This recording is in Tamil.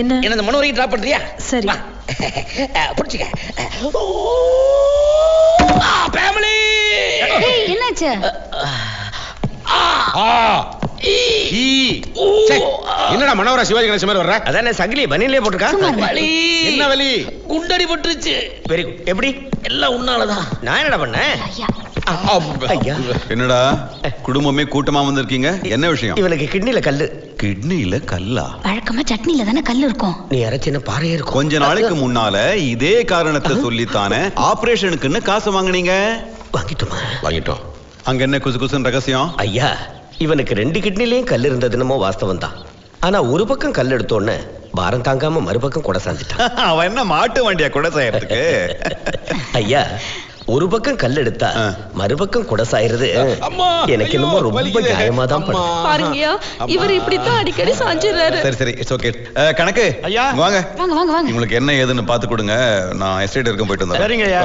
என்ன என்ன இந்த மனோரையும் டிராப் பண்றியா? சரி. புடிச்சுக்க. ஃபேமிலி. என்னாச்சு? என்னடா மனோரா சிவாஜி கணேசன் மாதிரி வர்ற? அதானே சங்கிலி பனியிலே போட்டுருக்கா. வலி. என்ன வலி? குண்டடி பட்டுருச்சு. Very good. எப்படி? எல்லாம் உன்னாலதான். நான் என்னடா பண்ணேன்? ஐயா. என்னடா குடும்பமே கூட்டமா வந்திருக்கீங்க? என்ன விஷயம்? இவனுக்கு கிட்னில கல்லு. கிட்னில கல்லா? வழக்கமா சட்னில தானே கல் இருக்கும். நீ அரைச்சின பாறையே இருக்கும். கொஞ்ச நாளைக்கு முன்னால இதே காரணத்தை சொல்லித்தானே ஆபரேஷனுக்குன்னு காசு வாங்குனீங்க. வாங்கிட்டோமா? வாங்கிட்டோம். அங்க என்ன குசு குசுன்னு ரகசியம்? ஐயா, இவனுக்கு 2 கிட்னிலையும் கல் இருந்ததுன்னு வாஸ்தவம் தான். ஆனா ஒரு பக்கம் கல் எடுத்தோன்னு பாரம் தாங்காம மறுபக்கம் கொடை சாஞ்சிட்டான். அவன் என்ன மாட்டு வண்டியா கொடை செய்யறதுக்கு? ஐயா, ஒரு பக்கம் கல் எடுத்தா மறுபக்கம் கொடை சாயிறது எனக்கு என்னமோ ரொம்ப நியாயமா தான் படும். பாருங்கயா, இவர் இப்படித்தான் அடிக்கடி சாஞ்சிடுறாரு. சரி சரி, இட்ஸ் ஓகே. கணக்கு ஐயா வாங்க. வாங்க வாங்க வாங்க. உங்களுக்கு என்ன ஏதுன்னு பாத்து கொடுங்க. நான் எஸ்டேட் இருக்கும் போயிட்டு வந்தேன். சரிங்க ஐயா.